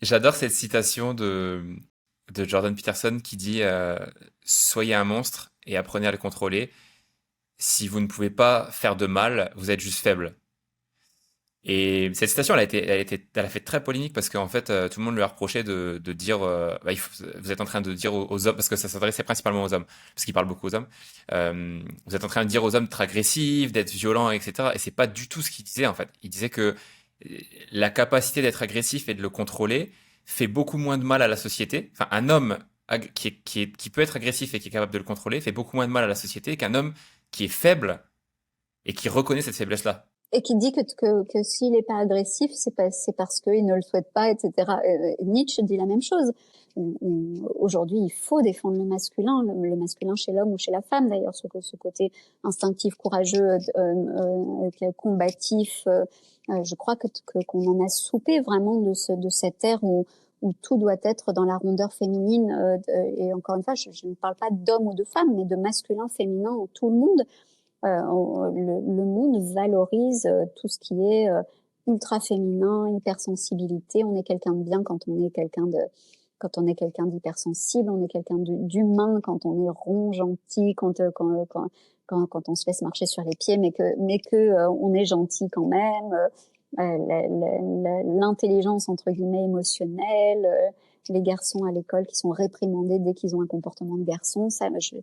J'adore cette citation de Jordan Peterson qui dit soyez un monstre et apprenez à le contrôler. Si vous ne pouvez pas faire de mal, vous êtes juste faible. Et cette citation, elle a fait très polémique parce qu'en fait, tout le monde lui a reproché de dire, bah, vous êtes en train de dire aux hommes, parce que ça s'adressait principalement aux hommes, parce qu'il parle beaucoup aux hommes, vous êtes en train de dire aux hommes d'être agressifs, d'être violents, etc. Et c'est pas du tout ce qu'il disait en fait. Il disait que la capacité d'être agressif et de le contrôler fait beaucoup moins de mal à la société. Enfin, un homme qui peut être agressif et qui est capable de le contrôler fait beaucoup moins de mal à la société qu'un homme qui est faible et qui reconnaît cette faiblesse-là. Et qui dit que s'il n'est pas agressif, c'est parce qu'il ne le souhaite pas, etc. Nietzsche dit la même chose. Aujourd'hui, il faut défendre le masculin chez l'homme ou chez la femme d'ailleurs, ce côté instinctif, courageux, combatif. Je crois qu'on en a soupé vraiment de cette ère où tout doit être dans la rondeur féminine. Et encore une fois, je ne parle pas d'homme ou de femme, mais de masculin, féminin, tout le monde. Le monde valorise tout ce qui est ultra féminin, hypersensibilité. On est quelqu'un de bien quand on est quelqu'un d'hypersensible, on est quelqu'un d'humain quand on est rond, gentil, quand on se laisse marcher sur les pieds, mais que on est gentil quand même. L'intelligence entre guillemets émotionnelle, les garçons à l'école qui sont réprimandés dès qu'ils ont un comportement de garçon, ça, je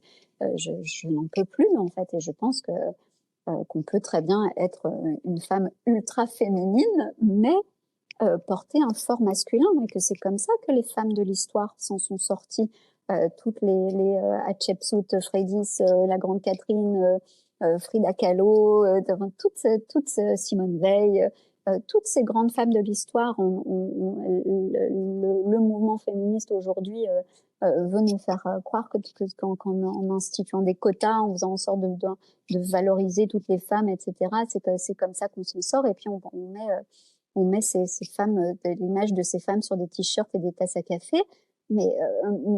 n'en peux plus en fait, et je pense qu'on peut très bien être une femme ultra féminine, mais porter un fort masculin, et que c'est comme ça que les femmes de l'histoire s'en sont sorties. Toutes les Hatshepsut, Frédis, la grande Catherine, Frida Kahlo, toutes Simone Veil, toutes ces grandes femmes de l'histoire, le mouvement féministe aujourd'hui veut nous faire croire qu'en instituant des quotas, en faisant en sorte de valoriser toutes les femmes, etc., c'est comme ça qu'on s'en sort, et puis on met ces femmes, l'image de ces femmes sur des t-shirts et des tasses à café. Mais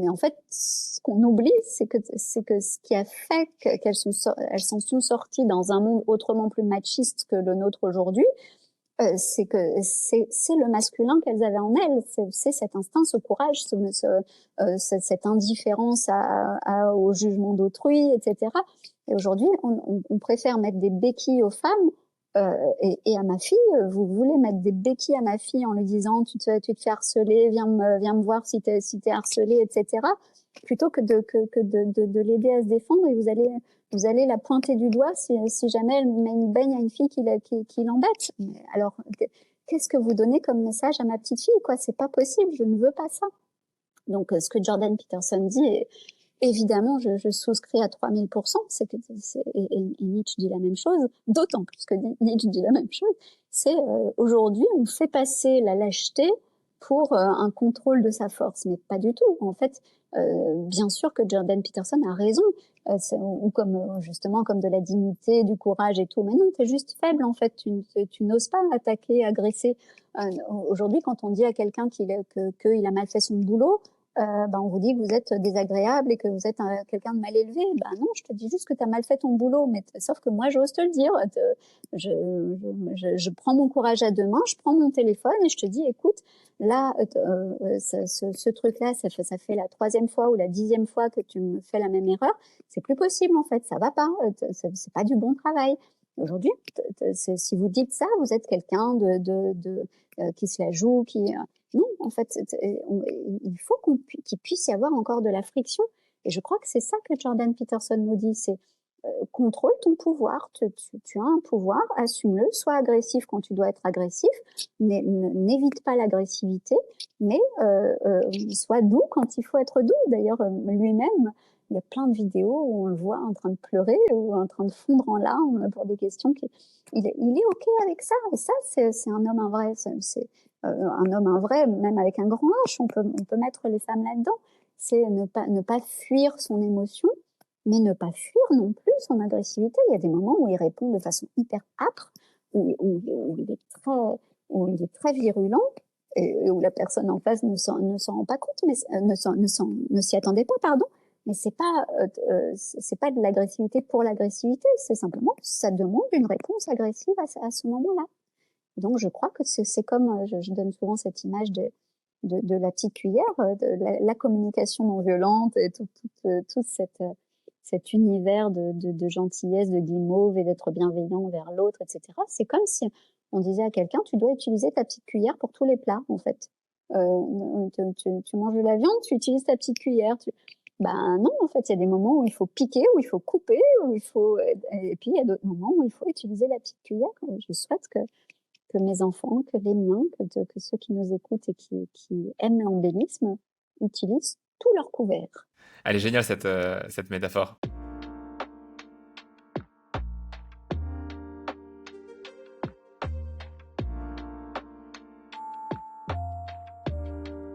en fait, ce qu'on oublie, c'est que ce qui a fait elles s'en sont sorties dans un monde autrement plus machiste que le nôtre aujourd'hui, c'est que c'est le masculin qu'elles avaient en elles, c'est cet instinct, ce courage, cette indifférence au jugement d'autrui, etc. Et aujourd'hui, on préfère mettre des béquilles aux femmes. Et à ma fille, vous voulez mettre des béquilles à ma fille en lui disant tu te fais harceler, viens me voir si t'es harcelée, etc. Plutôt que de l'aider à se défendre, et vous allez la pointer du doigt si jamais elle met une baigne à une fille qui l'embête. Alors, qu'est-ce que vous donnez comme message à ma petite fille, quoi? C'est pas possible, je ne veux pas ça. Donc, ce que Jordan Peterson dit, et évidemment, je souscris à 3000%, et Nietzsche dit la même chose, d'autant plus que Nietzsche dit la même chose, c'est aujourd'hui, on fait passer la lâcheté pour un contrôle de sa force, mais pas du tout. En fait, bien sûr que Jordan Peterson a raison, ou comme justement comme de la dignité, du courage et tout, mais non, t'es juste faible en fait, tu n'oses pas attaquer, agresser. Aujourd'hui, quand on dit à quelqu'un qu'il a mal fait son boulot, on vous dit que vous êtes désagréable et que vous êtes quelqu'un de mal élevé. Non, je te dis juste que tu as mal fait ton boulot, mais sauf que moi, j'ose te le dire. Je prends mon courage à deux mains, je prends mon téléphone et je te dis, écoute, là, ce truc-là, ça fait la 3e fois ou la 10e fois que tu me fais la même erreur. C'est plus possible, en fait, ça va pas. C'est pas du bon travail. Aujourd'hui, si vous dites ça, vous êtes quelqu'un qui se la joue, non, en fait, il faut qu'il puisse y avoir encore de la friction. Et je crois que c'est ça que Jordan Peterson nous dit, c'est contrôle ton pouvoir. Tu as un pouvoir, assume-le, sois agressif quand tu dois être agressif, n'évite pas l'agressivité, mais sois doux quand il faut être doux. D'ailleurs, lui-même, il y a plein de vidéos où on le voit en train de pleurer ou en train de fondre en larmes pour des questions il est OK avec ça. Et ça, c'est un homme, un vrai. C'est un homme, un vrai, même avec un grand H, on peut mettre les femmes là-dedans. C'est ne pas fuir son émotion, mais ne pas fuir non plus son agressivité. Il y a des moments où il répond de façon hyper âpre, où il est très virulent, et où la personne en face ne s'en rend pas compte, mais ne s'y attendait pas, pardon. Mais c'est pas de l'agressivité pour l'agressivité, c'est simplement ça demande une réponse agressive à ce moment-là. Donc je crois que c'est comme je donne souvent cette image de la petite cuillère, de la communication non violente et tout cet univers de gentillesse, de guimauve et d'être bienveillant envers l'autre, etc. C'est comme si on disait à quelqu'un, tu dois utiliser ta petite cuillère pour tous les plats, en fait. Tu manges de la viande, tu utilises ta petite cuillère. Ben non, en fait, il y a des moments où il faut piquer, où il faut couper, et puis il y a d'autres moments où il faut utiliser la petite cuillère. Je souhaite que mes enfants, que les miens, que ceux qui nous écoutent et qui aiment l'embellisme utilisent tous leurs couverts. Elle est géniale cette métaphore.